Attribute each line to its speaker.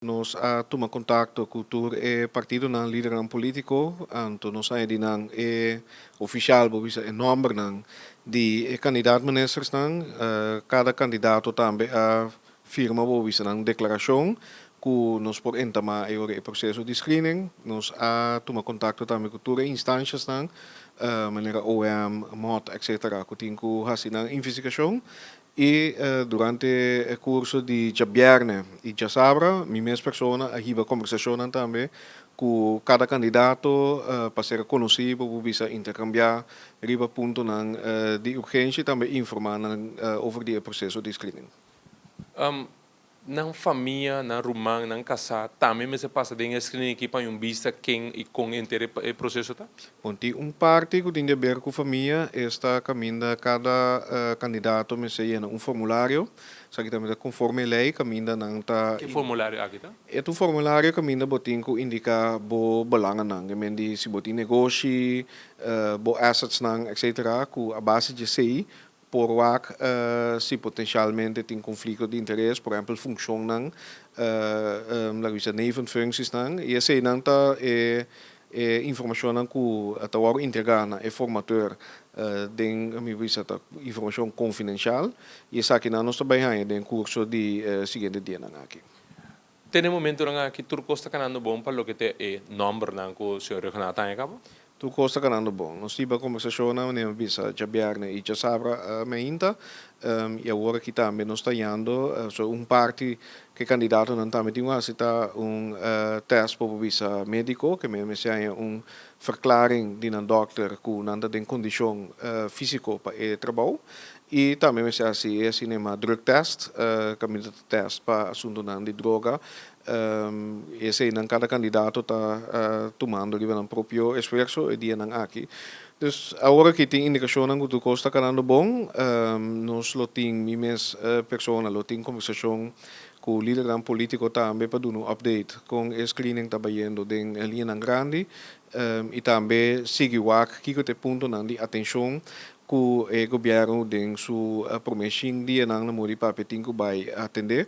Speaker 1: Nos toma contacto com o partido ng líder ng politiko, anto nos ay dinang official bo bisa number ng di kandidaat ministers ng cada candidato tambe a firma bo bisa ng deklarasyon ku nos por entama e processo de screening, nos toma contacto tambe com ture instâncias ng maneira OEM, MOT, etc. Kutin ku hasin ng investigação e durante o curso de Jabierne e Jasabra, mi mesma persona arriba conversação também com cada candidato para ser conhecido, para bisa intercambiar, arriba ponto ng de urgência também informar over o processo de screening.
Speaker 2: Nang família, na rumang, nang casa, também me se passa de screening aqui para vista quem e com intere processo tá?
Speaker 1: Onde parte que tem a ver com a família está caminha cada candidato me se llena formulário, sabe também conforme lei caminha não tá
Speaker 2: Que formulário aqui tá?
Speaker 1: é um formulário caminha botin ko indica bo belangen nang, mendi si botin negoci, bo assets nang, etc. Ku a base de sei por wak se potencialmente tem conflito de interesse, por exemplo, função nang, lagu sa nevenfuncties nang, e sei nang ta informação nang ku atawar entregar na formateur den mi bisa ta informação confidencial e essa aqui na nossa bairro den curso de seguinte dia nang aqui.
Speaker 2: Tem momento nga que turco está canando bom para lo que te number nang ko se Renata em cabo?
Speaker 1: Tu costa ganando bom. Nós tive a conversação na minha bisa Jabiarne e já sabra meinta e agora que também nós está indo so parte que candidato não também tem uma cita teste para visa médico que me sai verklaring de een dokter com nanda den condição físico para o trabalho e também me sai assim é cinema drug test caminho test para assunto de droga esse aí cada candidato está tomando um próprio esforço e dia não aqui. Dus agora que tem indicação que tu costa canando bom, nós lo tem mimes persona, lo tem conversação com o líder dan político também para dar um update com o screening trabalhando den linha ng grande e também seguir o que te ponto nan di atenção ku gobyerno din su promesing dia nang namuri papeting ko bay atender